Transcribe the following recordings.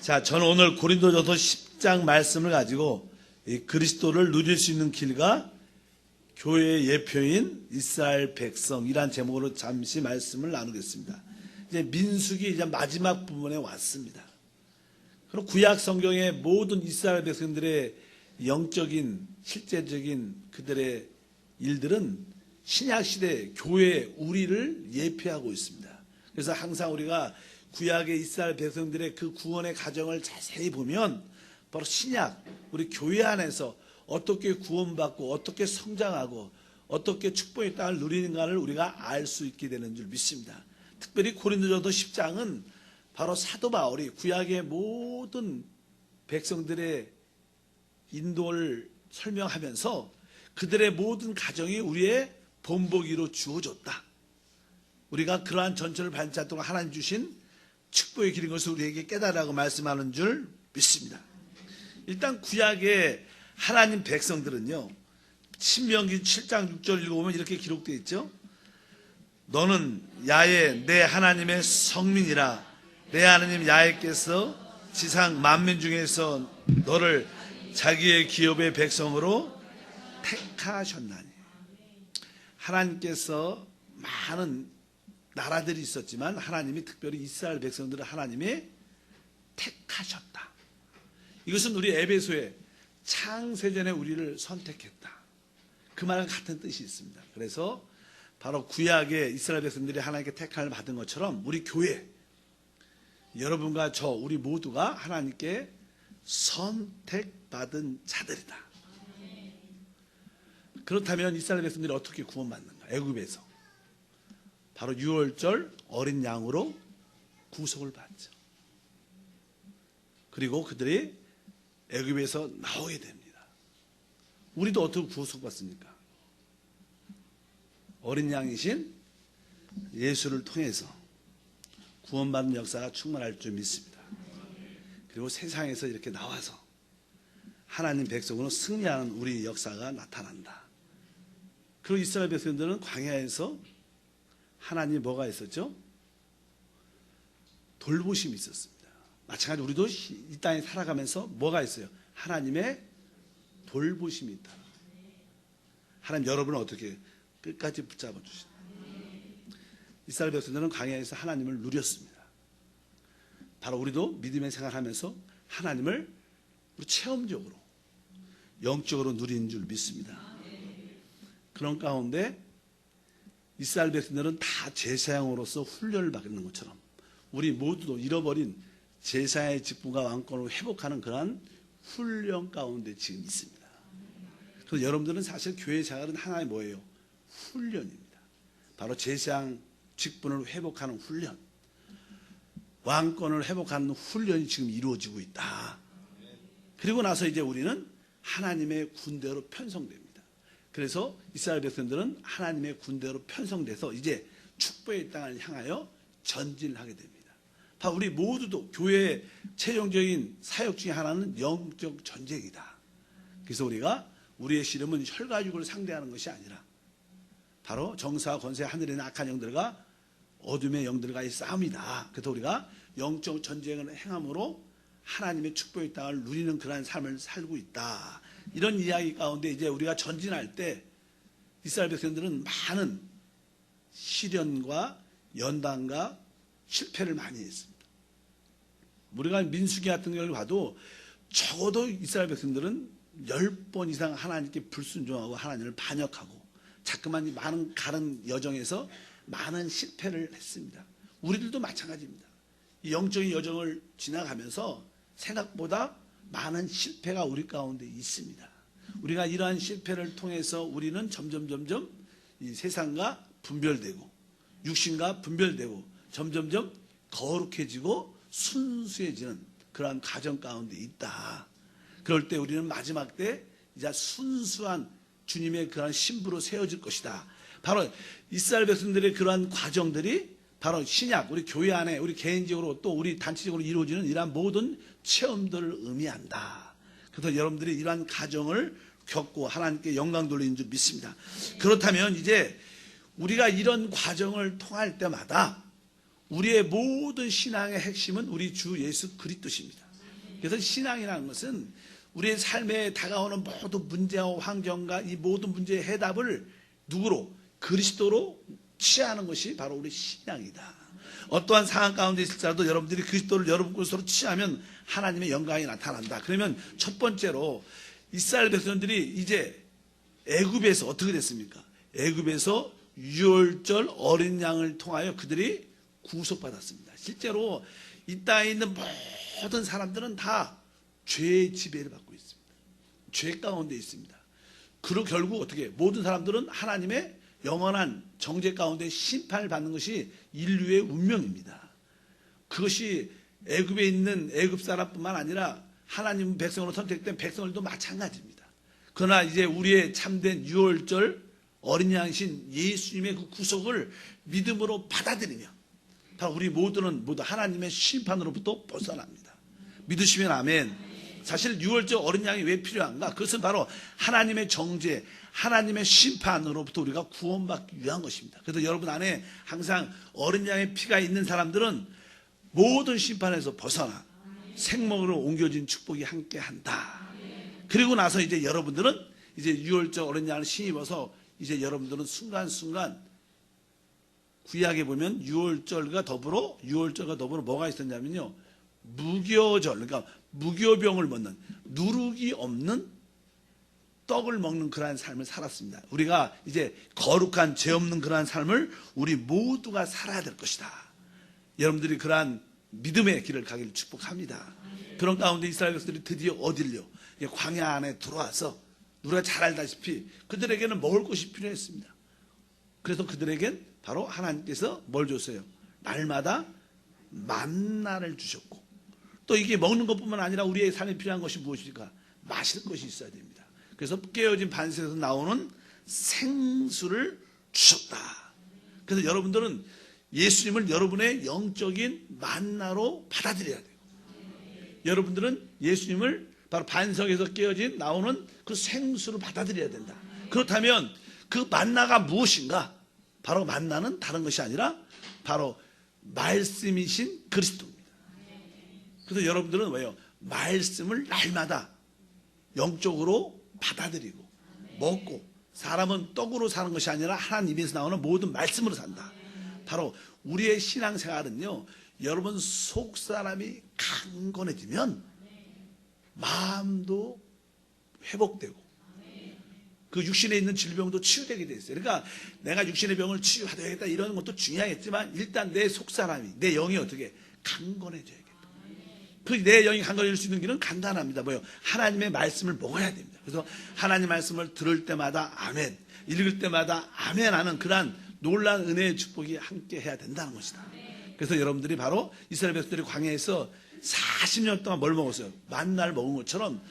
자, 저는 오늘 고린도전서 10장 말씀을 가지고 이 그리스도를 누릴 수 있는 길과 교회의 예표인 이스라엘 백성이란 제목으로 잠시 말씀을 나누겠습니다. 이제 민수기 이제 마지막 부분에 왔습니다. 그리고 구약 성경의 모든 이스라엘 백성들의 영적인 실제적인 그들의 일들은 신약 시대 교회 우리를 예표하고 있습니다. 그래서 항상 우리가 구약의 이스라엘 백성들의 그 구원의 과정을 자세히 보면 바로 신약 우리 교회 안에서 어떻게 구원받고 어떻게 성장하고 어떻게 축복의 땅을 누리는가를 우리가 알 수 있게 되는 줄 믿습니다. 특별히 고린도전서 10장은 바로 사도 바울이 구약의 모든 백성들의 인도를 설명하면서 그들의 모든 가정이 우리의 본보기로 주어졌다. 우리가 그러한 전철을 반짝도록 하나님 주신 축복의 길인 것을 우리에게 깨달으라고 말씀하는 줄 믿습니다. 일단 구약의 하나님 백성들은요, 신명기 7장 6절 읽어보면 이렇게 기록되어 있죠. 너는 야훼 내 하나님의 성민이라. 내 하나님 야훼께서 지상 만민 중에서 너를 자기의 기업의 백성으로 택하셨나니. 하나님께서 많은 나라들이 있었지만 하나님이 특별히 이스라엘 백성들을 하나님이 택하셨다. 이것은 우리 에베소에 창세전에 우리를 선택했다. 그 말과 같은 뜻이 있습니다. 그래서 바로 구약의 이스라엘 백성들이 하나님께 택함을 받은 것처럼 우리 교회, 여러분과 저 우리 모두가 하나님께 선택받은 자들이다. 그렇다면 이스라엘 백성들이 어떻게 구원받는가? 애굽에서 바로 6월절 어린 양으로 구속을 받죠. 그리고 그들이 애굽에서 나오게 됩니다. 우리도 어떻게 구속받습니까? 어린 양이신 예수를 통해서 구원받는 역사가 충만할 줄 믿습니다. 그리고 세상에서 이렇게 나와서 하나님 백성으로 승리하는 우리 역사가 나타난다. 그리고 이스라엘 백성들은 광야에서 하나님이 뭐가 있었죠? 돌보심이 있었습니다. 마찬가지로 우리도 이 땅에 살아가면서 뭐가 있어요? 하나님의 돌보심이 있다. 하나님 여러분을 어떻게 끝까지 붙잡아 주시나. 이스라엘 백성들은 광야에서 하나님을 누렸습니다. 바로 우리도 믿음의 생활하면서 하나님을 우리 체험적으로 영적으로 누리는 줄 믿습니다. 그런 가운데 이스라엘 백성들은 다 제사장으로서 훈련을 받는 것처럼 우리 모두도 잃어버린 제사의 직분과 왕권을 회복하는 그러한 훈련 가운데 지금 있습니다. 그래서 여러분들은 사실 교회 생활은 하나의 뭐예요? 훈련입니다. 바로 제사장 직분을 회복하는 훈련, 왕권을 회복하는 훈련이 지금 이루어지고 있다. 그리고 나서 이제 우리는 하나님의 군대로 편성됩니다. 그래서 이스라엘 백성들은 하나님의 군대로 편성돼서 이제 축복의 땅을 향하여 전진을 하게 됩니다. 바로 우리 모두도 교회의 최종적인 사역 중에 하나는 영적 전쟁이다. 그래서 우리가 우리의 씨름은 혈과육을 상대하는 것이 아니라 바로 정사와 권세 하늘에 있는 악한 영들과 어둠의 영들과의 싸움이다. 그래서 우리가 영적 전쟁을 행함으로 하나님의 축복의 땅을 누리는 그러한 삶을 살고 있다. 이런 이야기 가운데 이제 우리가 전진할 때 이스라엘 백성들은 많은 시련과 연단과 실패를 많이 했습니다. 우리가 민수기 같은 걸 봐도 적어도 이스라엘 백성들은 10번 이상 하나님께 불순종하고 하나님을 반역하고 자꾸만 많은 가는 여정에서 많은 실패를 했습니다. 우리들도 마찬가지입니다. 이 영적인 여정을 지나가면서 생각보다 많은 실패가 우리 가운데 있습니다. 우리가 이러한 실패를 통해서 우리는 점점 이 세상과 분별되고 육신과 분별되고 점점 거룩해지고 순수해지는 그러한 과정 가운데 있다. 그럴 때 우리는 마지막 때 이제 순수한 주님의 그러한 신부로 세워질 것이다. 바로 이스라엘 백성들의 그러한 과정들이 바로 신약, 우리 교회 안에 우리 개인적으로 또 우리 단체적으로 이루어지는 이러한 모든 체험들을 의미한다. 그래서 여러분들이 이러한 과정을 겪고 하나님께 영광 돌리는 줄 믿습니다. 그렇다면 이제 우리가 이런 과정을 통할 때마다 우리의 모든 신앙의 핵심은 우리 주 예수 그리스도십니다. 그래서 신앙이라는 것은 우리의 삶에 다가오는 모든 문제와 환경과 이 모든 문제의 해답을 누구로? 그리스도로 취하는 것이 바로 우리 신앙이다. 어떠한 상황 가운데 있을지라도 여러분들이 그리스도를 여러분 것으로 취하면 하나님의 영광이 나타난다. 그러면 첫 번째로 이스라엘 백성들이 이제 애굽에서 어떻게 됐습니까? 애굽에서 유월절 어린 양을 통하여 그들이 구속받았습니다. 실제로 이 땅에 있는 모든 사람들은 다 죄의 지배를 받고 있습니다. 죄 가운데 있습니다. 그리고 결국 어떻게 모든 사람들은 하나님의 영원한 정죄 가운데 심판을 받는 것이 인류의 운명입니다. 그것이 애굽에 있는 애굽 사람뿐만 아니라 하나님 백성으로 선택된 백성들도 마찬가지입니다. 그러나 이제 우리의 참된 유월절 어린 양이신 예수님의 그 구속을 믿음으로 받아들이며 바로 우리 모두는 모두 하나님의 심판으로부터 벗어납니다. 믿으시면 아멘. 사실 유월절 어린 양이 왜 필요한가? 그것은 바로 하나님의 정죄, 하나님의 심판으로부터 우리가 구원받기 위한 것입니다. 그래서 여러분 안에 항상 어린 양의 피가 있는 사람들은 모든 심판에서 벗어나 생명으로 옮겨진 축복이 함께한다. 그리고 나서 이제 여러분들은 이제 유월절 어린 양을 신입어서 이제 여러분들은 순간순간 구약에 보면 유월절과 더불어 뭐가 있었냐면요, 무교절, 그러니까 무교병을 먹는, 누룩이 없는 떡을 먹는 그러한 삶을 살았습니다. 우리가 이제 거룩한 죄 없는 그러한 삶을 우리 모두가 살아야 될 것이다. 여러분들이 그러한 믿음의 길을 가기를 축복합니다. 그런 가운데 이스라엘 백성들이 드디어 어딜요? 광야 안에 들어와서 우리가 잘 알다시피 그들에게는 먹을 것이 필요했습니다. 그래서 그들에겐 바로 하나님께서 뭘 줬어요? 날마다 만나를 주셨고, 또 이게 먹는 것뿐만 아니라 우리의 삶에 필요한 것이 무엇일까? 마실 것이 있어야 됩니다. 그래서 깨어진 반석에서 나오는 생수를 주셨다. 그래서 여러분들은 예수님을 여러분의 영적인 만나로 받아들여야 돼요. 여러분들은 예수님을 바로 반석에서 깨어진 나오는 그 생수를 받아들여야 된다. 그렇다면 그 만나가 무엇인가? 바로 만나는 다른 것이 아니라 바로 말씀이신 그리스도입니다. 그래서 여러분들은 왜요? 말씀을 날마다 영적으로 받아들이고 먹고, 사람은 떡으로 사는 것이 아니라 하나님 입에서 나오는 모든 말씀으로 산다. 바로 우리의 신앙생활은요, 여러분 속사람이 강건해지면 마음도 회복되고 그 육신에 있는 질병도 치유되게 돼 있어요. 그러니까 내가 육신의 병을 치유하되겠다 이런 것도 중요하겠지만 일단 내 속사람이, 내 영이 어떻게 강건해져야겠다. 그 내 영이 강건해질 수 있는 길은 간단합니다. 뭐요? 하나님의 말씀을 먹어야 됩니다. 그래서 하나님 말씀을 들을 때마다 아멘, 읽을 때마다 아멘 하는 그러한 놀라운 은혜의 축복이 함께 해야 된다는 것이다. 그래서 여러분들이 바로 이스라엘 백성들이 광야에서 40년 동안 뭘 먹었어요? 만나를 먹은 것처럼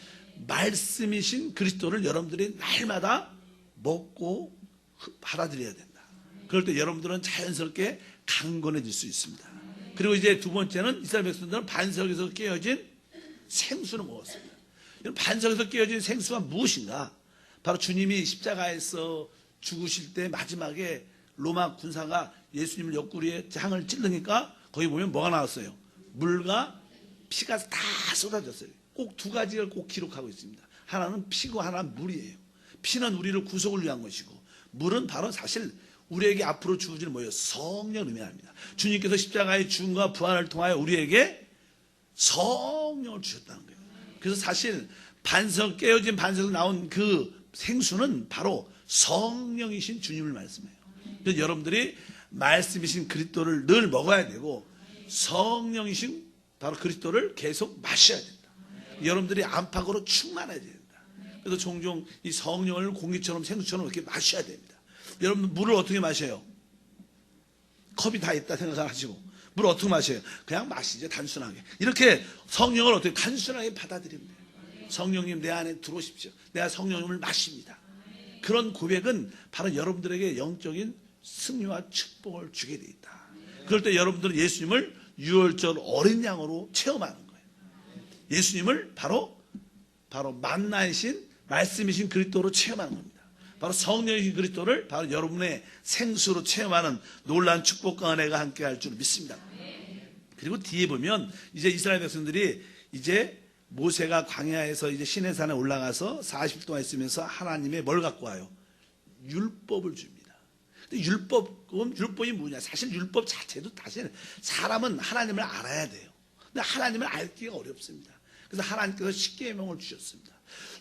말씀이신 그리스도를 여러분들이 날마다 먹고 받아들여야 된다. 그럴 때 여러분들은 자연스럽게 강건해질 수 있습니다. 그리고 이제 두 번째는 이스라엘 백성들은 반석에서 깨어진 생수를 먹었습니다. 반석에서 깨어진 생수가 무엇인가? 바로 주님이 십자가에서 죽으실 때 마지막에 로마 군사가 예수님을 옆구리에 향을 찔르니까 거기 보면 뭐가 나왔어요? 물과 피가 다 쏟아졌어요. 꼭 두 가지를 꼭 기록하고 있습니다. 하나는 피고 하나는 물이에요. 피는 우리를 구속을 위한 것이고, 물은 바로 사실 우리에게 앞으로 주어질 뭐예요? 성령을 의미합니다. 주님께서 십자가의 죽음과 부활을 통하여 우리에게 성령을 주셨다는 거예요. 그래서 사실 반석, 깨어진 반석에서 나온 그 생수는 바로 성령이신 주님을 말씀해요. 그래서 여러분들이 말씀이신 그리스도를 늘 먹어야 되고 성령이신 바로 그리스도를 계속 마셔야 된다. 여러분들이 안팎으로 충만해야 된다. 그래서 종종 이 성령을 공기처럼 생수처럼 이렇게 마셔야 됩니다. 여러분 물을 어떻게 마셔요? 컵이 다 있다 생각하시고 물을 어떻게 마셔요? 그냥 마시죠, 단순하게. 이렇게 성령을 어떻게 단순하게 받아들이면 돼요. 성령님 내 안에 들어오십시오. 내가 성령님을 마십니다. 그런 고백은 바로 여러분들에게 영적인 승리와 축복을 주게 돼 있다. 그럴 때 여러분들은 예수님을 유월절 어린 양으로 체험하는 거예요. 예수님을 바로 만나이신 말씀이신 그리스도로 체험하는 겁니다. 바로 성령이신 그리스도를 바로 여러분의 생수로 체험하는 놀라운 축복과 은혜가 함께 할 줄 믿습니다. 그리고 뒤에 보면 이제 이스라엘 백성들이 이제 모세가 광야에서 이제 시내산에 올라가서 40일 동안 있으면서 하나님의 뭘 갖고 와요? 율법을 줍니다. 근데 율법이 뭐냐? 사실 율법 자체도 사실 사람은 하나님을 알아야 돼요. 근데 하나님을 알기가 어렵습니다. 그래서 하나님께서 십계명을 주셨습니다.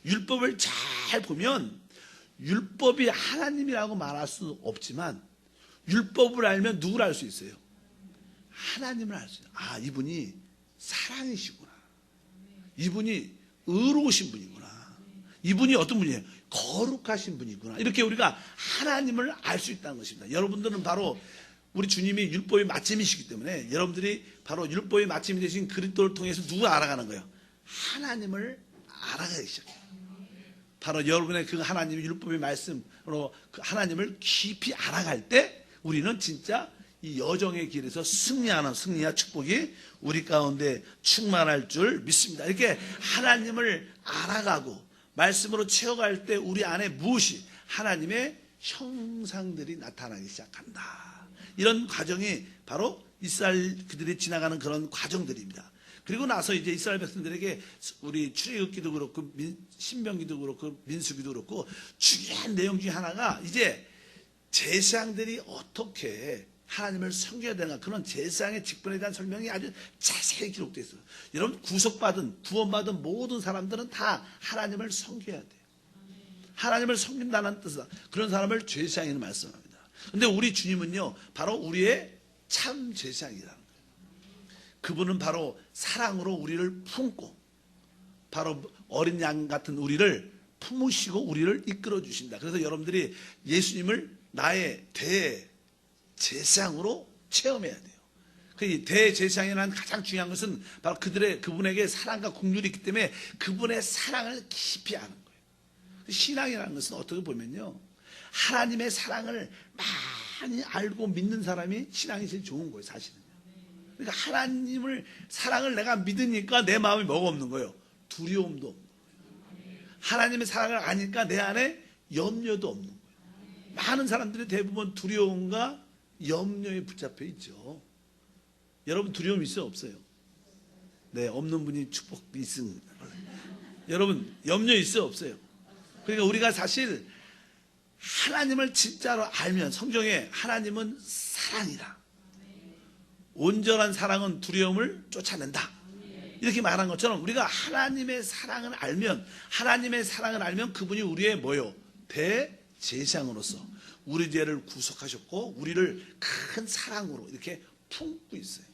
율법을 잘 보면 율법이 하나님이라고 말할 수 없지만 율법을 알면 누구를 알 수 있어요? 하나님을 알 수 있어요. 아, 이분이 사랑이시구나. 이분이 의로우신 분이구나. 이분이 어떤 분이에요? 거룩하신 분이구나. 이렇게 우리가 하나님을 알 수 있다는 것입니다. 여러분들은 바로 우리 주님이 율법의 마침이시기 때문에 여러분들이 바로 율법의 마침이 되신 그리스도를 통해서 누구 알아가는 거예요? 하나님을 알아가기 시작해요. 바로 여러분의 그 하나님의 율법의 말씀으로 그 하나님을 깊이 알아갈 때 우리는 진짜 이 여정의 길에서 승리하는 승리와 축복이 우리 가운데 충만할 줄 믿습니다. 이렇게 하나님을 알아가고 말씀으로 채워갈 때 우리 안에 무엇이 하나님의 형상들이 나타나기 시작한다. 이런 과정이 바로 이스라엘 그들이 지나가는 그런 과정들입니다. 그리고 나서 이제 이스라엘 백성들에게 우리 출애굽기도 그렇고 신명기도 그렇고 민수기도 그렇고 중요한 내용 중에 하나가 이제 제사장들이 어떻게 하나님을 섬겨야 되는가, 그런 제사장의 직분에 대한 설명이 아주 자세히 기록되어 있어요. 여러분, 구원받은 모든 사람들은 다 하나님을 섬겨야 돼요. 하나님을 섬긴다는 뜻은 그런 사람을 제사장이라고 말씀합니다. 그런데 우리 주님은요, 바로 우리의 참 제사장이라는 거예요. 그분은 바로 사랑으로 우리를 품고 바로 어린 양 같은 우리를 품으시고 우리를 이끌어 주신다. 그래서 여러분들이 예수님을 나의 대제사장으로 체험해야 돼요. 그 대제사장이라는 가장 중요한 것은 바로 그분에게 사랑과 긍휼이 있기 때문에 그분의 사랑을 깊이 아는 거예요. 신앙이라는 것은 어떻게 보면요, 하나님의 사랑을 많이 알고 믿는 사람이 신앙이 제일 좋은 거예요, 사실은. 그러니까 하나님을 사랑을 내가 믿으니까 내 마음에 뭐가 없는 거예요? 두려움도 없는 거예요. 하나님의 사랑을 아니까 내 안에 염려도 없는 거예요. 많은 사람들이 대부분 두려움과 염려에 붙잡혀 있죠. 여러분 두려움 있어요, 없어요? 네, 없는 분이 축복이 있습니다. 여러분 염려 있어요, 없어요? 그러니까 우리가 사실 하나님을 진짜로 알면, 성경에 하나님은 사랑이다, 온전한 사랑은 두려움을 쫓아낸다, 이렇게 말한 것처럼 우리가 하나님의 사랑을 알면 그분이 우리의 뭐요? 대제사장으로서 우리 죄를 구속하셨고 우리를 큰 사랑으로 이렇게 품고 있어요.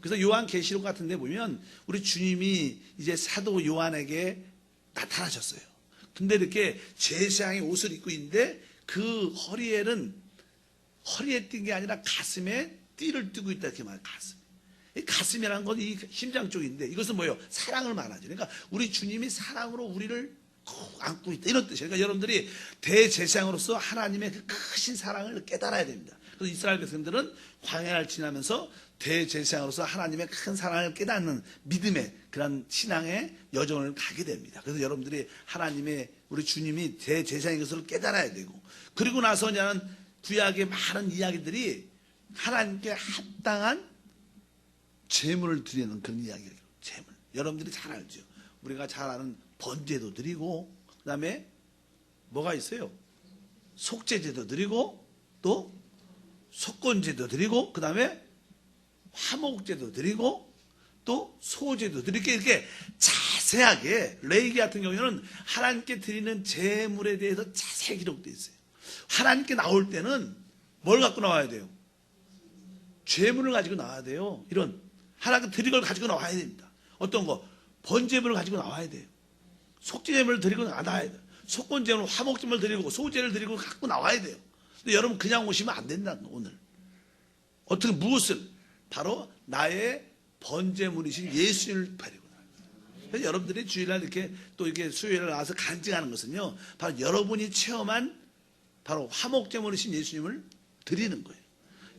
그래서 요한계시록 같은 데 보면 우리 주님이 이제 사도 요한에게 나타나셨어요. 근데 이렇게 제사장의 옷을 입고 있는데 그 허리에 띈 게 아니라 가슴에 띠를 띠고 있다, 이렇게 말해요. 가슴이라는 건 이 심장 쪽인데 이것은 뭐예요? 사랑을 말하죠. 그러니까 우리 주님이 사랑으로 우리를 꼭 안고 있다, 이런 뜻이에요. 그러니까 여러분들이 대제사장으로서 하나님의 그 크신 사랑을 깨달아야 됩니다. 그래서 이스라엘 백성들은 광야를 지나면서 대제사장으로서 하나님의 큰 사랑을 깨닫는 믿음의 그런 신앙의 여정을 가게 됩니다. 그래서 여러분들이 하나님의 우리 주님이 대제사장인 것을 깨달아야 되고, 그리고 나서는 구약의 많은 이야기들이 하나님께 합당한 제물을 드리는 그런 이야기예요. 제물. 여러분들이 잘 알죠. 우리가 잘 아는 번제도 드리고, 그 다음에 뭐가 있어요? 속죄제도 드리고, 또 속건제도 드리고, 그 다음에 화목제도 드리고, 또 소제도 드리고, 이렇게 자세하게 레위기 같은 경우에는 하나님께 드리는 제물에 대해서 자세히 기록되어 있어요. 하나님께 나올 때는 뭘 갖고 나와야 돼요? 제물을 가지고 나와야 돼요. 이런 하나님께 드릴 걸 가지고 나와야 됩니다. 어떤 거? 번제물을 가지고 나와야 돼요. 속죄제물을 드리고 나와야 돼요. 속건제물, 화목제물을 드리고 소제를 드리고 갖고 나와야 돼요. 근데 여러분 그냥 오시면 안 된다는 거. 오늘 어떻게, 무엇을? 바로 나의 번제물이신 예수님을 드리고 나와요. 그래서 여러분들이 주일날 이렇게 또 이렇게 수요일에 나와서 간증하는 것은요, 바로 여러분이 체험한 바로 화목제물이신 예수님을 드리는 거예요.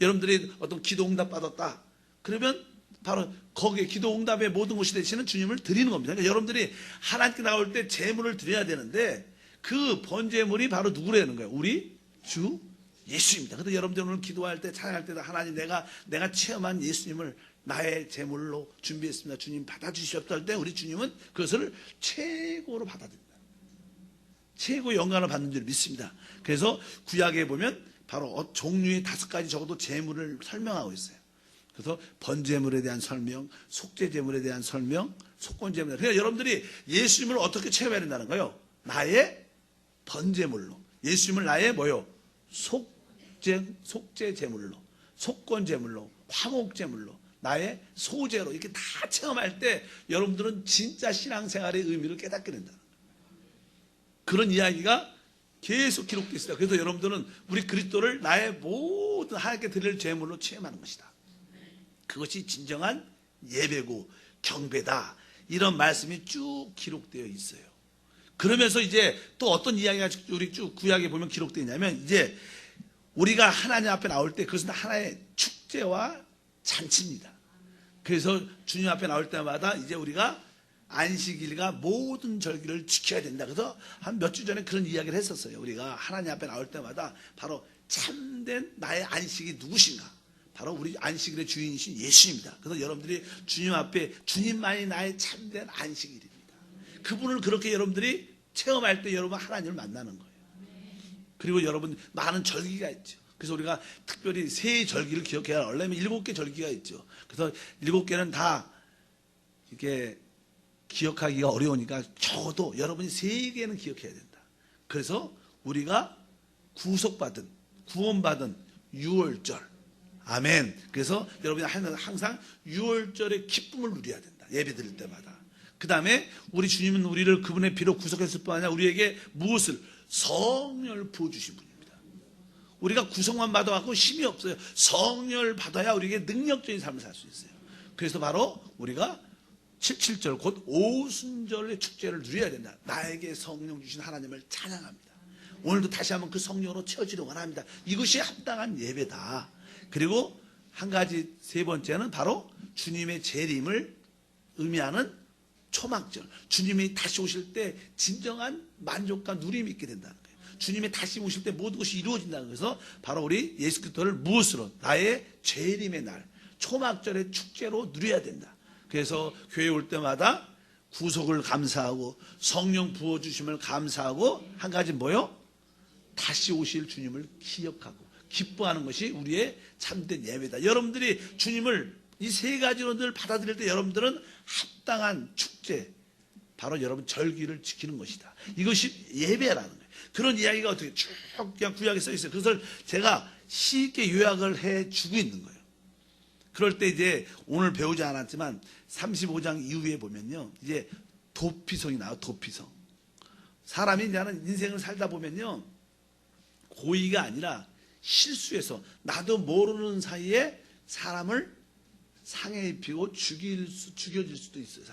여러분들이 어떤 기도 응답 받았다, 그러면 바로 거기에 기도 응답의 모든 것이 되시는 주님을 드리는 겁니다. 그러니까 여러분들이 하나님께 나올 때 제물을 드려야 되는데 그 번제물이 바로 누구라는 거예요? 우리 주 예수입니다. 그래서 여러분들 오늘 기도할 때, 찬양할 때도 하나님, 내가 체험한 예수님을 나의 제물로 준비했습니다. 주님 받아주시옵소서 할 때 우리 주님은 그것을 최고로 받아들인다. 최고 영광을 받는 줄 믿습니다. 그래서 구약에 보면 바로 종류의 5가지 적어도 제물을 설명하고 있어요. 그래서 번제물에 대한 설명, 속죄제물에 대한 설명, 속건제물. 그러니까 여러분들이 예수님을 어떻게 체험해야 된다는 거예요? 나의 번제물로. 예수님을 나의 뭐요? 속죄제물로, 속건제물로, 화목제물로, 나의 소제로 이렇게 다 체험할 때 여러분들은 진짜 신앙생활의 의미를 깨닫게 된다는 거예요. 그런 이야기가 계속 기록되어 있어요. 그래서 여러분들은 우리 그리스도를 나의 모든 하나님께 드릴 제물로 체험하는 것이다. 그것이 진정한 예배고 경배다. 이런 말씀이 쭉 기록되어 있어요. 그러면서 이제 또 어떤 이야기가 우리 쭉 구약에 보면 기록되어 있냐면 이제 우리가 하나님 앞에 나올 때 그것은 하나의 축제와 잔치입니다. 그래서 주님 앞에 나올 때마다 이제 우리가 안식일과 모든 절기를 지켜야 된다. 그래서 한 몇 주 전에 그런 이야기를 했었어요. 우리가 하나님 앞에 나올 때마다 바로 참된 나의 안식이 누구신가? 바로 우리 안식일의 주인이신 예수입니다. 그래서 여러분들이 주님 앞에 주님만이 나의 참된 안식일입니다. 그분을 그렇게 여러분들이 체험할 때 여러분 하나님을 만나는 거예요. 그리고 여러분 많은 절기가 있죠. 그래서 우리가 특별히 세 절기를 기억해야 원래는 7개 절기가 있죠. 그래서 7개는 다 이렇게 기억하기가 어려우니까 적어도 여러분이 3개는 기억해야 된다. 그래서 우리가 구원받은 6월절. 아멘. 그래서 여러분이 항상 6월절의 기쁨을 누려야 된다. 예배 드릴 때마다. 그 다음에 우리 주님은 우리를 그분의 피로 구속했을 뿐 아니라 우리에게 무엇을? 성령을 부어주신 분입니다. 우리가 구속만 받아갖고 힘이 없어요. 성령을 받아야 우리에게 능력적인 삶을 살 수 있어요. 그래서 바로 우리가 7.7절 곧 오순절의 축제를 누려야 된다. 나에게 성령 주신 하나님을 찬양합니다. 오늘도 다시 한번 그 성령으로 채워지길 원합니다. 이것이 합당한 예배다. 그리고 한 가지 세 번째는 바로 주님의 재림을 의미하는 초막절. 주님이 다시 오실 때 진정한 만족과 누림이 있게 된다는 거예요. 주님이 다시 오실 때 모든 것이 이루어진다는 거예요. 바로 우리 예수 그리스도를 무엇으로? 나의 재림의 날, 초막절의 축제로 누려야 된다. 그래서 교회 올 때마다 구속을 감사하고 성령 부어주심을 감사하고 한 가지 뭐요? 다시 오실 주님을 기억하고 기뻐하는 것이 우리의 참된 예배다. 여러분들이 주님을 이 3가지로 늘 받아들일 때 여러분들은 합당한 축제, 바로 여러분 절기를 지키는 것이다. 이것이 예배라는 거예요. 그런 이야기가 어떻게 쭉 그냥 구약에 써 있어요. 그것을 제가 쉽게 요약을 해주고 있는 거예요. 그럴 때 이제 오늘 배우지 않았지만 35장 이후에 보면요. 이제 도피성이 나와요. 도피성. 사람이 이제 인생을 살다 보면요. 고의가 아니라 실수해서 나도 모르는 사이에 사람을 상해 입히고 죽여질 수도 있어요.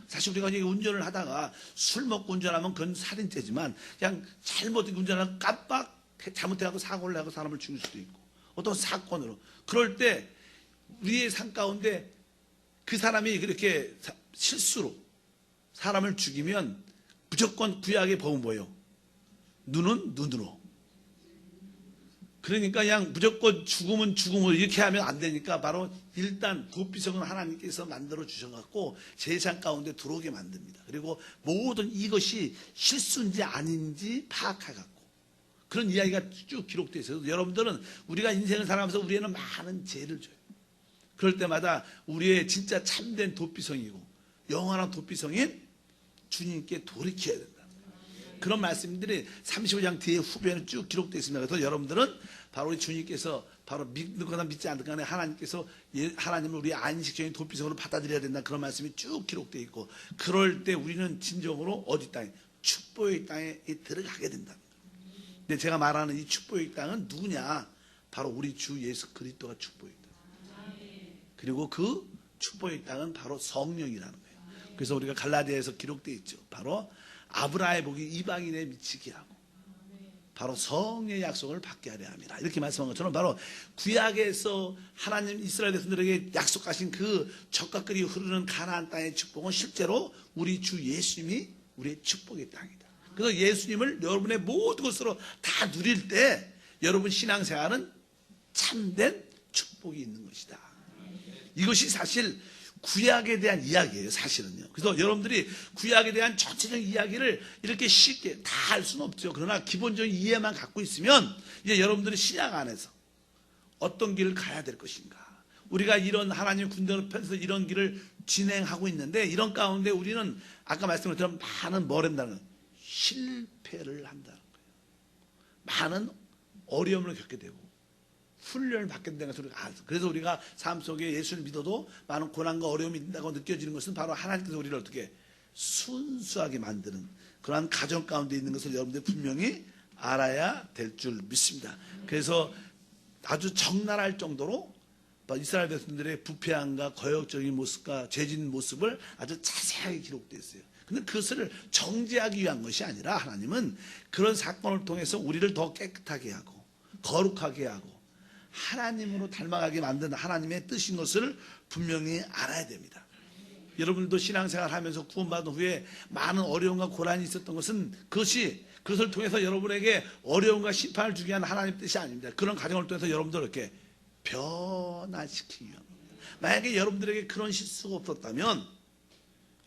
사실 우리가 이제 운전을 하다가 술 먹고 운전하면 그건 살인죄지만 그냥 잘못 운전하면 깜빡 잘못해서 사고를 하고 사람을 죽일 수도 있고 어떤 사건으로 그럴 때 우리의 삶 가운데 그 사람이 그렇게 실수로 사람을 죽이면 무조건 구약의 법은 뭐예요? 눈은 눈으로. 그러니까 그냥 무조건 죽으면 죽음으로 이렇게 하면 안 되니까 바로 일단 도피성은 하나님께서 만들어 주셔갖고 세상 가운데 들어오게 만듭니다. 그리고 모든 이것이 실수인지 아닌지 파악해갖고 그런 이야기가 쭉 기록되어 있어요. 여러분들은 우리가 인생을 살아가면서 우리에는 많은 죄를 져요. 그럴 때마다 우리의 진짜 참된 도피성이고 영원한 도피성인 주님께 돌이켜야 된다. 그런 말씀들이 35장 뒤에 후배는 쭉 기록되어 있습니다. 그래서 여러분들은 바로 우리 주님께서 바로 믿거나 믿지 않거나 하나님께서 하나님을 우리의 안식적인 도피성으로 받아들여야 된다. 그런 말씀이 쭉 기록되어 있고 그럴 때 우리는 진정으로 어디 땅에? 축복의 땅에 들어가게 된다. 근데 제가 말하는 이 축복의 땅은 누구냐? 바로 우리 주 예수 그리스도가 축복의 땅. 그리고 그 축복의 땅은 바로 성령이라는 거예요. 그래서 우리가 갈라디아에서 기록되어 있죠. 바로 아브라함의 복이 이방인에 미치게 하고 바로 성령의 약속을 받게 하려 함이라. 이렇게 말씀한 것처럼 바로 구약에서 하나님 이스라엘 백성들에게 약속하신 그 젖과 꿀이 흐르는 가나안 땅의 축복은 실제로 우리 주 예수님이 우리의 축복의 땅이다. 그래서 예수님을 여러분의 모든 것으로 다 누릴 때 여러분 신앙생활은 참된 축복이 있는 것이다. 이것이 사실 구약에 대한 이야기예요, 사실은요. 그래서 여러분들이 구약에 대한 전체적인 이야기를 이렇게 쉽게 다 할 수는 없죠. 그러나 기본적인 이해만 갖고 있으면 이제 여러분들이 신약 안에서 어떤 길을 가야 될 것인가. 우리가 이런 하나님 군대로 펴서 이런 길을 진행하고 있는데 이런 가운데 우리는 아까 말씀드린 것처럼 많은 뭘 한다는 거예요? 실패를 한다는 거예요. 많은 어려움을 겪게 되고 훈련을 받게 된다는 것을 우리가 알아서. 그래서 우리가 삶 속에 예수를 믿어도 많은 고난과 어려움이 있다고 느껴지는 것은 바로 하나님께서 우리를 어떻게 순수하게 만드는 그러한 가정 가운데 있는 것을 여러분들이 분명히 알아야 될 줄 믿습니다. 그래서 아주 적나라할 정도로 이스라엘 백성들의 부패함과 거역적인 모습과 죄진 모습을 아주 자세하게 기록되어 있어요. 근데 그것을 정죄하기 위한 것이 아니라 하나님은 그런 사건을 통해서 우리를 더 깨끗하게 하고 거룩하게 하고 하나님으로 닮아가게 만드는 하나님의 뜻인 것을 분명히 알아야 됩니다. 여러분도 신앙생활 하면서 구원받은 후에 많은 어려움과 고난이 있었던 것은 그것을 통해서 여러분에게 어려움과 심판을 주게 하는 하나님의 뜻이 아닙니다. 그런 과정을 통해서 여러분들 이렇게 변화시키기 위한 겁니다. 만약에 여러분들에게 그런 실수가 없었다면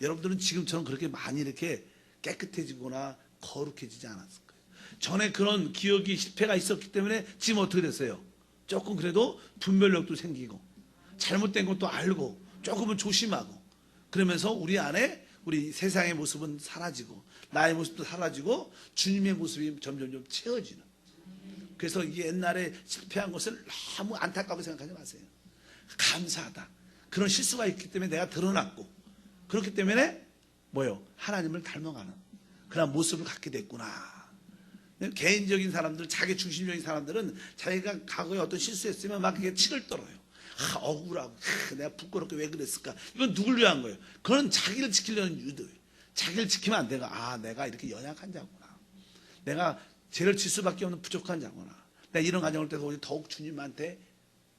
여러분들은 지금처럼 그렇게 많이 이렇게 깨끗해지거나 거룩해지지 않았을 거예요. 전에 그런 기억이 실패가 있었기 때문에 지금 어떻게 됐어요? 조금 그래도 분별력도 생기고 잘못된 것도 알고 조금은 조심하고 그러면서 우리 안에 우리 세상의 모습은 사라지고 나의 모습도 사라지고 주님의 모습이 점점 채워지는. 그래서 이 옛날에 실패한 것을 너무 안타깝게 생각하지 마세요. 감사하다. 그런 실수가 있기 때문에 내가 드러났고 그렇기 때문에 하나님을 닮아가는 그런 모습을 갖게 됐구나. 개인적인 사람들, 자기 중심적인 사람들은 자기가 과거에 어떤 실수했으면 막 그게 치를 떨어요. 억울하고 내가 부끄럽게 왜 그랬을까. 이건 누굴 위한 거예요? 그건 자기를 지키려는 유도예요. 자기를 지키면 안 되고 내가 이렇게 연약한 자구나. 내가 죄를 질 수밖에 없는 부족한 자구나. 내가 이런 과정을 통해서 우리 더욱 주님한테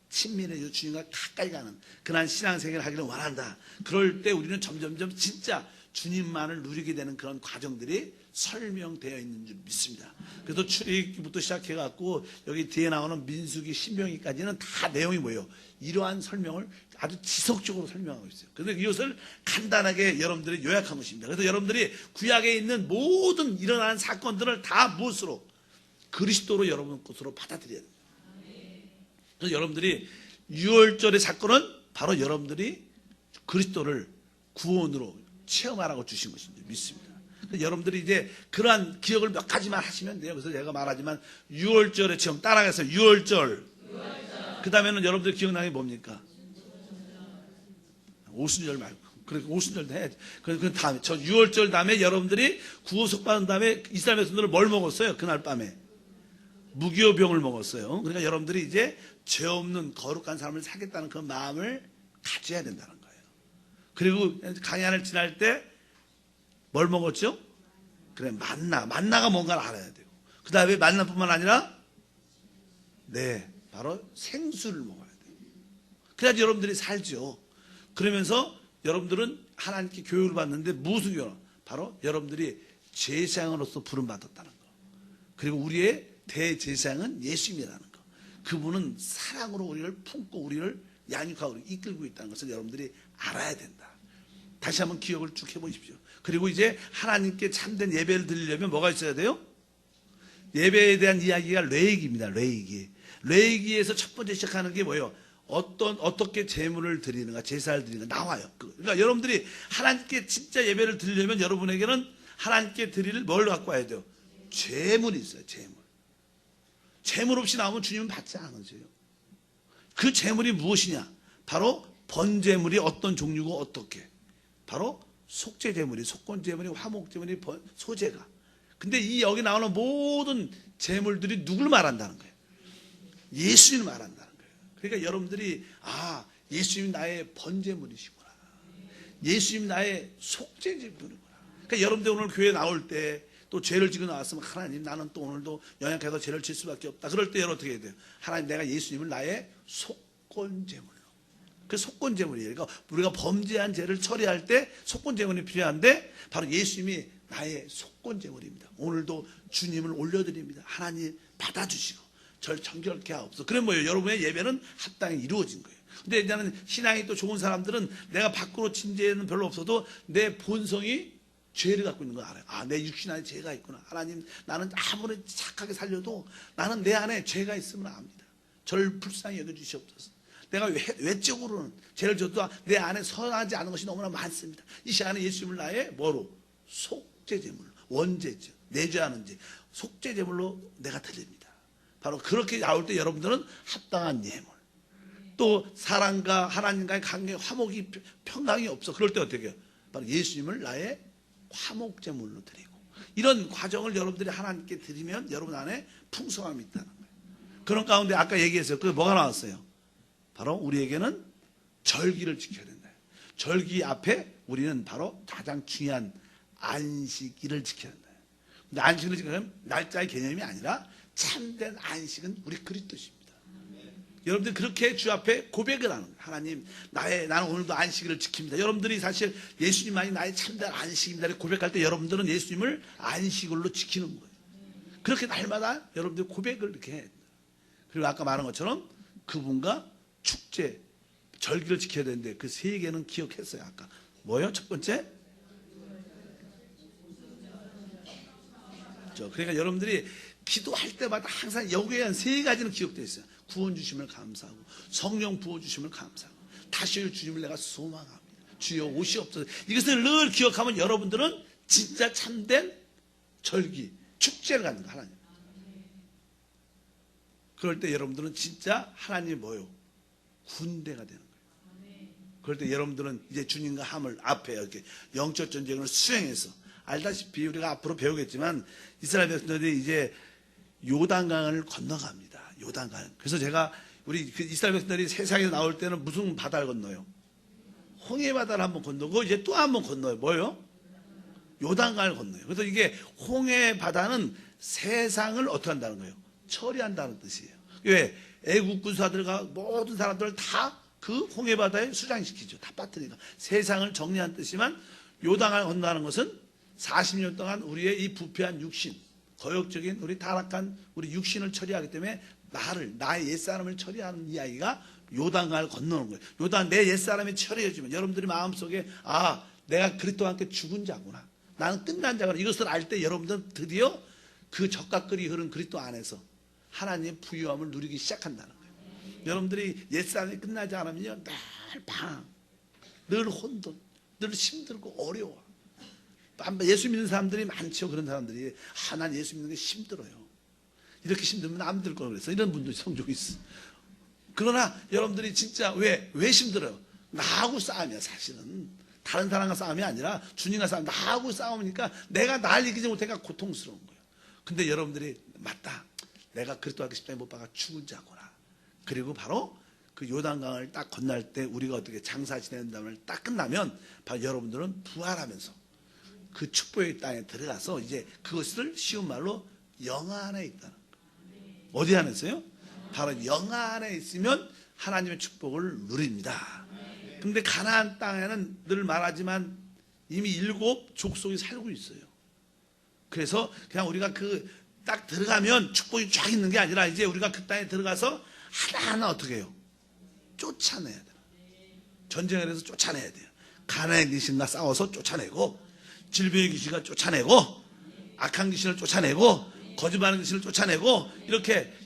친밀해져 주님과 가까이 가는 그런 신앙생활을 하기를 원한다. 그럴 때 우리는 점점점 진짜 주님만을 누리게 되는 그런 과정들이 설명되어 있는 줄 믿습니다. 그래서 출애굽기부터 시작해갖고 여기 뒤에 나오는 민수기, 신명기까지는 다 내용이 뭐예요? 이러한 설명을 아주 지속적으로 설명하고 있어요. 그런데 이것을 간단하게 여러분들이 요약한 것입니다. 그래서 여러분들이 구약에 있는 모든 일어나는 사건들을 다 무엇으로? 그리스도로 여러분 것으로 받아들여야 됩니다. 그래서 여러분들이 6월절의 사건은 바로 여러분들이 그리스도를 구원으로 체험하라고 주신 것입니다. 믿습니다. 여러분들이 이제 그러한 기억을 몇 가지만 하시면 돼요. 그래서 제가 말하지만 6월절의 체험 따라가서 6월절. 그 다음에는 여러분들 기억나는 게 뭡니까? 오순절 말고. 그러니까 오순절도 해야지. 그 다음에 6월절 다음에 여러분들이 구원석 받은 다음에 이스라엘 백성들은 뭘 먹었어요? 그날 밤에 무기요병을 먹었어요. 그러니까 여러분들이 이제 죄 없는 거룩한 삶을 살겠다는 그 마음을 가져야 된다는 거예요. 그리고 강야를 지날 때 뭘 먹었죠? 그래, 만나가 뭔가를 알아야 돼요. 그 다음에 만나뿐만 아니라 바로 생수를 먹어야 돼요. 그래야지 여러분들이 살죠. 그러면서 여러분들은 하나님께 교육을 받는데 무슨 교육? 바로 여러분들이 제사장으로서 부름받았다는 거. 그리고 우리의 대제사장은 예수님이라는 거. 그분은 사랑으로 우리를 품고 우리를 양육하고 이끌고 있다는 것을 여러분들이 알아야 된다. 다시 한번 기억을 쭉 해보십시오. 그리고 이제 하나님께 참된 예배를 드리려면 뭐가 있어야 돼요? 예배에 대한 이야기가 레위기입니다. 레위기에서 첫 번째 시작하는 게 뭐예요? 어떻게 제물을 드리는가, 제사를 드리는가 나와요. 그러니까 여러분들이 하나님께 진짜 예배를 드리려면 여러분에게는 하나님께 드릴 뭘 갖고 와야 돼요? 제물이 있어요. 제물 없이 나오면 주님은 받지 않으세요. 그 제물이 무엇이냐? 바로 번제물이 어떤 종류고 어떻게? 바로 속죄제물이, 속건제물이, 화목제물이, 소제가. 근데 여기 나오는 모든 제물들이 누굴 말한다는 거예요? 예수님을 말한다는 거예요. 그러니까 여러분들이 예수님이 나의 번제물이시구나. 예수님이 나의 속죄제물이구나. 그러니까 여러분들 오늘 교회 나올 때 또 죄를 지고 나왔으면 하나님 나는 또 오늘도 연약해서 죄를 질 수밖에 없다. 그럴 때 여러분 어떻게 해야 돼요? 하나님 내가 예수님을 나의 속건제물로. 그 속건제물이에요. 그러니까 우리가 범죄한 죄를 처리할 때 속건제물이 필요한데 바로 예수님이 나의 속건제물입니다. 오늘도 주님을 올려드립니다. 하나님 받아주시고 절 정결케 하옵소서. 그럼 뭐예요? 여러분의 예배는 합당히 이루어진 거예요. 근데 이제는 신앙이 또 좋은 사람들은 내가 밖으로 진죄는 별로 없어도 내 본성이 죄를 갖고 있는 걸 알아요. 아, 내 육신 안에 죄가 있구나. 하나님, 나는 아무리 착하게 살려도 나는 내 안에 죄가 있음을 압니다. 저를 불쌍히 여겨주시옵소서. 내가 외적으로는 죄를 져도 내 안에 선하지 않은 것이 너무나 많습니다. 이 시간에 예수님을 나의 뭐로? 속죄제물로, 원죄죠. 내죄하는 죄, 속죄제물로 내가 드립니다. 바로 그렇게 나올 때 여러분들은 합당한 예물. 또 사람과 하나님과의 관계 화목이 평강이 없어. 그럴 때 어떻게 해요? 바로 예수님을 나의 화목제물로 드리고, 이런 과정을 여러분들이 하나님께 드리면 여러분 안에 풍성함이 있다는 거예요. 그런 가운데 아까 얘기했어요. 그 뭐가 나왔어요? 바로 우리에게는 절기를 지켜야 된다. 절기 앞에 우리는 바로 가장 중요한 안식일을 지켜야 된다. 근데 안식일을 지키려면 날짜의 개념이 아니라 참된 안식은 우리 그리스도십니다. 여러분들이 그렇게 주 앞에 고백을 하는 거예요. 하나님, 나는 오늘도 안식일을 지킵니다. 여러분들이 사실 예수님만이 나의 참된 안식입니다. 고백할 때 여러분들은 예수님을 안식일로 지키는 거예요. 그렇게 날마다 여러분들이 고백을 이렇게 해야 된다. 그리고 아까 말한 것처럼 그분과 축제, 절기를 지켜야 되는데 그 세 개는 기억했어요. 아까 뭐예요? 첫 번째? 그러니까 여러분들이 기도할 때마다 항상 여기에 한 세 가지는 기억되어 있어요. 구원 주심을 감사하고, 성령 부어 주심을 감사하고, 다시 올 주님을 내가 소망합니다. 주여 오시옵소서. 이것을 늘 기억하면 여러분들은 진짜 참된 절기, 축제를 갖는 거 하나님. 그럴 때 여러분들은 진짜 하나님 뭐요? 군대가 되는 거예요. 그럴 때 여러분들은 이제 주님과 함을 앞에 이렇게 영적 전쟁을 수행해서, 알다시피 우리가 앞으로 배우겠지만 이스라엘 백성들이 이제 요단강을 건너갑니다. 요단강. 그래서 제가 우리 이스라엘 백성들이 세상에 나올 때는 무슨 바다를 건너요? 홍해 바다를 한번 건너고 이제 또 한번 건너요. 뭐요? 요단강을 건너요. 그래서 이게 홍해 바다는 세상을 어떻게 한다는 거예요? 처리한다는 뜻이에요. 왜? 애국 군사들과 모든 사람들을 다 그 홍해 바다에 수장시키죠. 다 빠뜨리니까. 세상을 정리한 뜻이지만 요단강을 건너는 것은 40년 동안 우리의 이 부패한 육신, 거역적인 우리 타락한 우리 육신을 처리하기 때문에 나의 옛사람을 처리하는 이야기가 요단강을 건너는 거예요. 요단, 내 옛사람이 처리해주면 여러분들이 마음속에 내가 그리스도와 함께 죽은 자구나, 나는 끝난 자구나, 이것을 알 때 여러분들은 드디어 그 적각끓이 흐른 그리스도 안에서 하나님의 부유함을 누리기 시작한다는 거예요. 여러분들이 옛사람이 끝나지 않으면요, 늘 혼돈, 늘 힘들고 어려워. 예수 믿는 사람들이 많죠. 그런 사람들이 난 예수 믿는 게 힘들어요. 이렇게 힘들면 안 믿을 거라고 그랬어. 이런 분들이 성적이 있어. 그러나 여러분들이 진짜 왜 힘들어요? 나하고 싸움이야. 사실은 다른 사람과 싸움이 아니라 주님과 싸움. 나하고 싸우니까 내가 날 이기지 못하니까 고통스러운 거예요. 근데 여러분들이 맞다, 내가 그리스도와 십자가에 못 박아 죽은 자구나. 그리고 바로 그 요단강을 딱 건널 때 우리가 어떻게 장사 지내는 다음에 딱 끝나면 바로 여러분들은 부활하면서 그 축복의 땅에 들어가서 이제 그것을 쉬운 말로 영화 안에 있다는 거예요. 어디 안에 있어요? 바로 영화 안에 있으면 하나님의 축복을 누립니다. 근데 가나안 땅에는 늘 말하지만 이미 7 족속이 살고 있어요. 그래서 그냥 우리가 딱 들어가면 축복이 쫙 있는 게 아니라 이제 우리가 그 땅에 들어가서 하나하나 어떻게 해요? 쫓아내야 돼요. 전쟁을 해서 쫓아내야 돼요. 가나안의 귀신과 싸워서 쫓아내고, 질병의 귀신을 쫓아내고, 악한 귀신을 쫓아내고, 거짓말하는 귀신을 쫓아내고,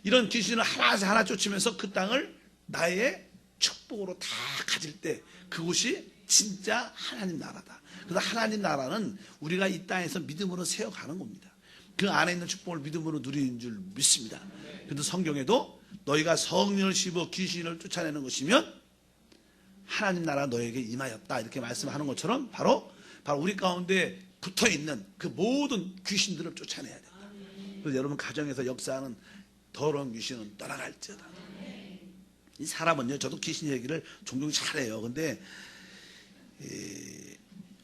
이런 귀신을 하나 쫓으면서 그 땅을 나의 축복으로 다 가질 때 그곳이 진짜 하나님 나라다. 그래서 하나님 나라는 우리가 이 땅에서 믿음으로 세워가는 겁니다. 그 안에 있는 축복을 믿음으로 누리는 줄 믿습니다. 그래도 성경에도 너희가 성령을 씹어 귀신을 쫓아내는 것이면 하나님 나라 너에게 임하였다, 이렇게 말씀하는 것처럼 바로 우리 가운데 붙어있는 그 모든 귀신들을 쫓아내야 된다. 그래서 여러분 가정에서 역사하는 더러운 귀신은 떠나갈지어다. 이 사람은요, 저도 귀신 얘기를 종종 잘해요. 근데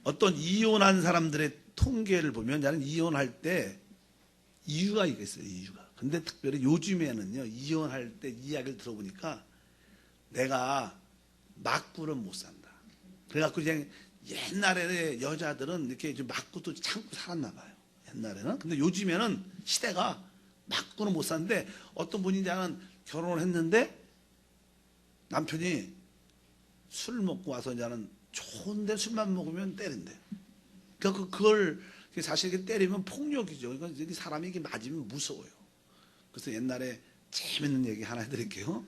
어떤 이혼한 사람들의 통계를 보면 나는 이혼할 때 이유가 있겠어요. 이유가. 근데 특별히 요즘에는요, 이혼할 때 이야기를 들어보니까 내가 맞구는 못 산다. 그래갖고 그냥 옛날에 여자들은 이렇게 맞구도 참고 살았나 봐요. 옛날에는. 근데 요즘에는 시대가 맞구는 못 사는데, 어떤 분이 나는 결혼을 했는데 남편이 술 먹고 와서 이제는 좋은데 술만 먹으면 때린대. 그러니까 그걸 사실 이렇게 때리면 폭력이죠. 그러니까 사람이 이게 맞으면 무서워요. 그래서 옛날에 재밌는 얘기 하나 해드릴게요.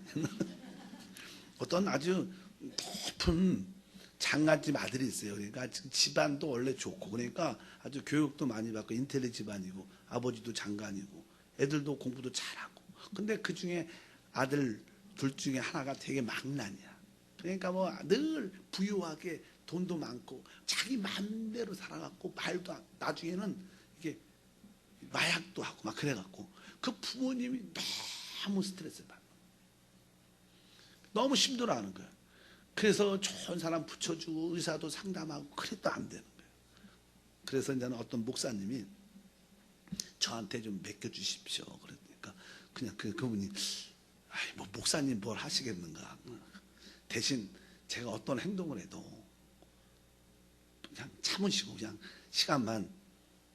어떤 아주 높은 장관집 아들이 있어요. 그러니까 집안도 원래 좋고, 그러니까 아주 교육도 많이 받고 인텔리 집안이고, 아버지도 장관이고, 애들도 공부도 잘하고. 근데 그 중에 아들 둘 중에 하나가 되게 망난이야. 그러니까 뭐 늘 부유하게 돈도 많고 자기 마음대로 살아갖고 말도 나중에는 이게 마약도 하고 막 그래갖고 그 부모님이 너무 스트레스를 받는 거야. 너무 힘들어하는 거야. 그래서 좋은 사람 붙여주고 의사도 상담하고 그래도 안 되는 거예요. 그래서 이제는 어떤 목사님이 저한테 좀 맡겨주십시오. 그러니까 그냥 그분이 아이 뭐 목사님 뭘 하시겠는가. 대신 제가 어떤 행동을 해도 그냥 참으시고 그냥 시간만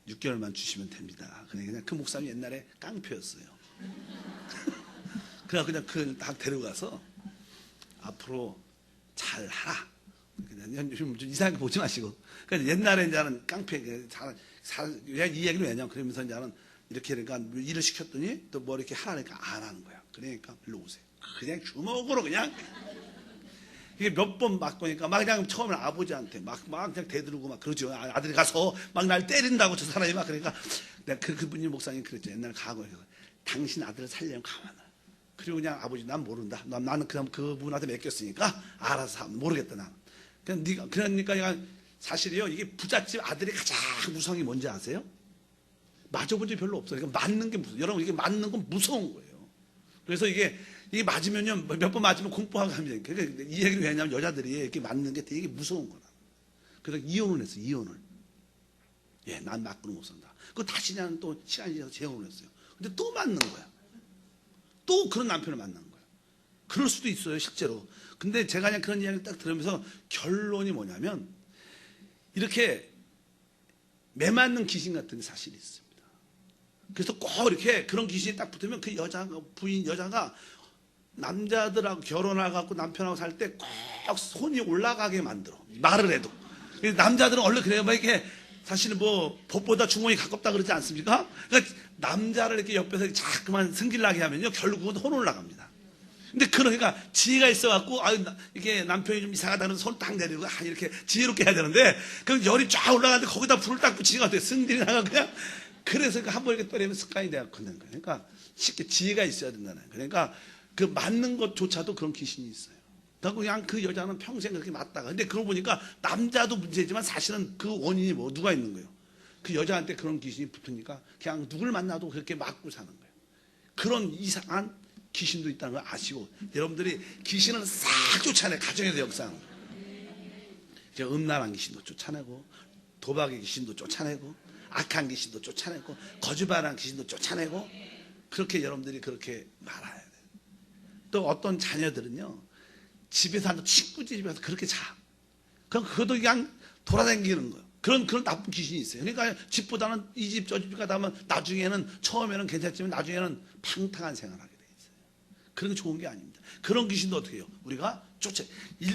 6개월만 주시면 됩니다. 그냥 그 목사님 옛날에 깡패였어요. 그래서 그냥 그걸 딱 데려가서 앞으로 잘 하라. 그냥 좀 이상하게 보지 마시고. 그러니까 옛날에 이제는 깡패 이 얘기를 왜냐면 그러면서 이제는 이렇게 그러니까 일을 시켰더니 또 뭐 이렇게 하라니까 안 하는 거야. 그러니까 일로 오세요. 그냥 주먹으로 그냥 이게 몇 번 맞고니까 막 그냥 처음에 아버지한테 막 그냥 대들고 막 그러죠. 아들이 가서 막 날 때린다고 저 사람이 막 그러니까 내가 그분이 목사님 그랬죠. 옛날 과거에 당신 아들을 살려면 가만히. 그리고 그냥 아버지 난 모른다. 나는 그냥 그분한테 맡겼으니까 알아서 모르겠다 나는. 그러니까 사실이요 이게 부잣집 아들이 가장 무서운 게 뭔지 아세요? 맞아본 적이 별로 없어요. 그러니까 맞는 게 무서워. 여러분 이게 맞는 건 무서운 거예요. 그래서 이게 맞으면요 몇 번 맞으면 공포하고 합니다. 그러니까 이 얘기를 왜냐면 여자들이 이렇게 맞는 게 되게 무서운 거라. 그래서 이혼을 했어요. 이혼을. 예, 난 맞고는 못 산다. 그거 다시 그냥 또 시간이 지나서 재혼을 했어요. 근데 또 맞는 거야. 또 그런 남편을 만난 거예요. 그럴 수도 있어요, 실제로. 근데 제가 그냥 그런 이야기를 딱 들으면서 결론이 뭐냐면 이렇게 매맞는 귀신 같은 게 사실이 있습니다. 그래서 꼭 이렇게 그런 귀신이 딱 붙으면 그 여자가 남자들하고 결혼해갖고 남편하고 살 때 꼭 손이 올라가게 만들어. 말을 해도. 남자들은 원래 그래요. 막 이렇게 사실 뭐 법보다 주머니 가깝다 그러지 않습니까? 그러니까 남자를 이렇게 옆에서 자꾸만 승질나게 하면요 결국은 혼 올라갑니다. 근데 그러니까 지혜가 있어갖고 이게 남편이 좀 이상하다는 손 딱 내리고 이렇게 지혜롭게 해야 되는데 그 열이 쫙 올라가는데 거기다 불을 딱 붙이니까 어때요? 승질이 나가 그냥. 그래서 한번 이렇게 때리면 습관이 돼갖고 그런 거예요. 그러니까 쉽게 지혜가 있어야 된다는 거예요. 그러니까 그 맞는 것조차도 그런 귀신이 있어요. 그냥 그 여자는 평생 그렇게 맞다가. 근데 그러고 보니까 남자도 문제지만 사실은 그 원인이 누가 있는 거예요. 그 여자한테 그런 귀신이 붙으니까 그냥 누굴 만나도 그렇게 맞고 사는 거예요. 그런 이상한 귀신도 있다는 걸 아시고 여러분들이 귀신을 싹 쫓아내. 가정에서 역사하는 거예요. 음란한 귀신도 쫓아내고 도박의 귀신도 쫓아내고 악한 귀신도 쫓아내고 거짓말하는 귀신도 쫓아내고 그렇게 여러분들이 그렇게 말아야 돼요. 또 어떤 자녀들은요 집에서 한다 친구 집에서 그렇게 자. 그럼 그것도 그냥 돌아다니는 거예요. 그런 나쁜 귀신이 있어요. 그러니까 집보다는 이 집 저 집 가다 보면 나중에는 처음에는 괜찮지만 나중에는 방탕한 생활을 하게 돼 있어요. 그런 게 좋은 게 아닙니다. 그런 귀신도 어떻게 해요? 우리가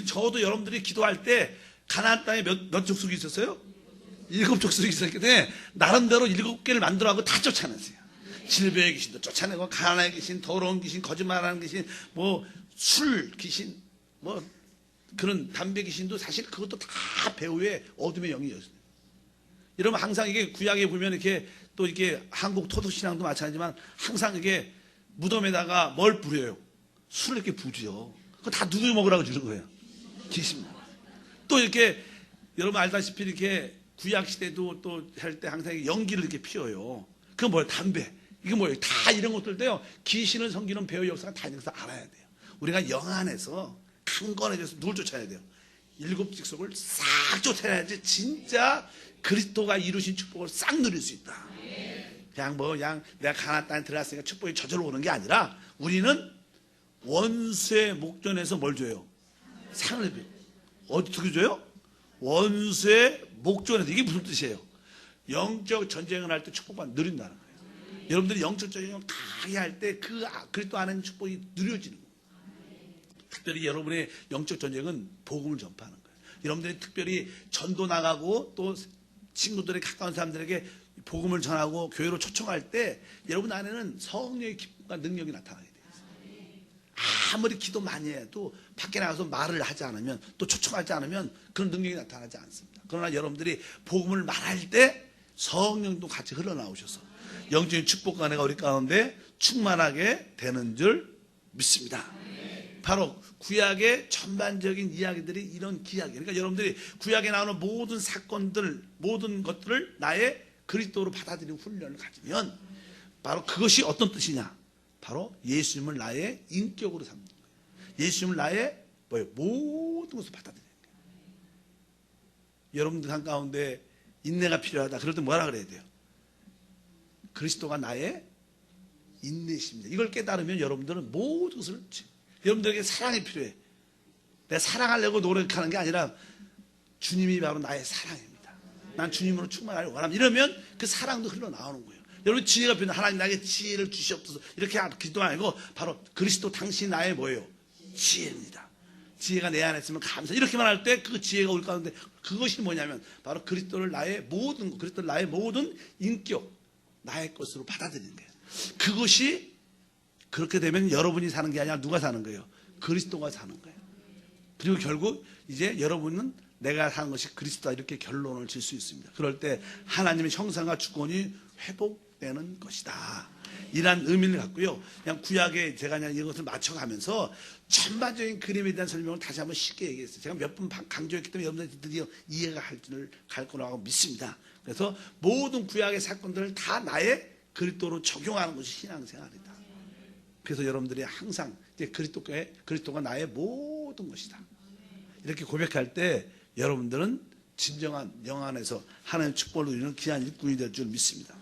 저도 여러분들이 기도할 때 가나안 땅에 몇 족속이 있었어요? 7족속이 있었기 때문에 나름대로 7개를 만들어가고 다 쫓아냈어요. 질병의 귀신도 쫓아내고 가난의 귀신, 더러운 귀신, 거짓말하는 귀신, 뭐 술 귀신, 뭐 그런 담배 귀신도 사실 그것도 다 배후에 어둠의 영이었어요. 여러분 항상 이게 구약에 보면 이렇게 또 이게 한국 토속신앙도 마찬가지지만 항상 이게 무덤에다가 뭘 뿌려요? 술을 이렇게 부죠. 그거 다 누구 먹으라고 주는 거예요? 귀신. 또 이렇게 여러분 알다시피 이렇게 구약 시대도 또 할 때 항상 연기를 이렇게 피워요. 그건 뭐예요? 담배. 이게 뭐예요? 다 이런 것들도요. 귀신을 섬기는 배우 역사가 다 있는 것을 알아야 돼요. 우리가 영 안에서 강건해져서 누굴 쫓아야 돼요? 7직속을 싹 쫓아야지 진짜 그리스도가 이루신 축복을 싹 누릴 수 있다. 그냥 내가 가나안 땅에 들어갔으니까 축복이 저절로 오는 게 아니라 우리는 원수의 목전에서 뭘 줘요? 상을 줘요. 어떻게 줘요? 원수의 목전에서. 이게 무슨 뜻이에요? 영적 전쟁을 할 때 축복만 누린다는 거예요. 여러분들이 영적 전쟁을 강하게 할 때 그리스도 안에 있는 축복이 누려지는 거예요. 특별히 여러분의 영적 전쟁은 복음을 전파하는 거예요. 여러분들이 특별히 전도 나가고 또 친구들의 가까운 사람들에게 복음을 전하고 교회로 초청할 때 여러분 안에는 성령의 기쁨과 능력이 나타나게 돼요. 아무리 기도 많이 해도 밖에 나가서 말을 하지 않으면 또 초청하지 않으면 그런 능력이 나타나지 않습니다. 그러나 여러분들이 복음을 말할 때 성령도 같이 흘러나오셔서 영적인 축복과 은혜가 우리 가운데 충만하게 되는 줄 믿습니다. 바로 구약의 전반적인 이야기들이 이런 기약이에요. 그러니까 여러분들이 구약에 나오는 모든 사건들, 모든 것들을 나의 그리스도로 받아들이는 훈련을 가지면 바로 그것이 어떤 뜻이냐? 바로 예수님을 나의 인격으로 삼는 거예요. 예수님을 나의 모든 것을 받아들이는 거예요. 여러분들 한가운데 인내가 필요하다. 그럴 때 뭐라 그래야 돼요? 그리스도가 나의 인내심입니다. 이걸 깨달으면 여러분들은 모든 것을 여러분들에게 사랑이 필요해. 내가 사랑하려고 노력하는 게 아니라 주님이 바로 나의 사랑입니다. 난 주님으로 충만하려고 원합니다. 이러면 그 사랑도 흘러나오는 거예요. 여러분 지혜가 필요한 하나님 나에게 지혜를 주시옵소서 이렇게 기도 아니고 바로 그리스도 당신이 나의 뭐예요? 지혜입니다. 지혜가 내 안에 있으면 감사. 이렇게만 할 때 그 지혜가 올 가운데 그것이 뭐냐면 바로 그리스도를 나의 모든 그리스도를 나의 모든 인격 나의 것으로 받아들이는 거예요. 그것이 그렇게 되면 여러분이 사는 게 아니라 누가 사는 거예요? 그리스도가 사는 거예요. 그리고 결국 이제 여러분은 내가 사는 것이 그리스도다 이렇게 결론을 질 수 있습니다. 그럴 때 하나님의 형상과 주권이 회복되는 것이다. 이란 의미를 갖고요. 그냥 구약에 제가 그냥 이것을 맞춰가면서 전반적인 그림에 대한 설명을 다시 한번 쉽게 얘기했어요. 제가 몇 번 강조했기 때문에 여러분들이 드디어 이해가 갈 거라고 믿습니다. 그래서 모든 구약의 사건들을 다 나의 그리스도로 적용하는 것이 신앙생활이다. 그래서 여러분들이 항상 이제 그리스도가 나의 모든 것이다. 이렇게 고백할 때 여러분들은 진정한 영 안에서 하나님의 축복을 누리는 귀한 일꾼이 될 줄 믿습니다.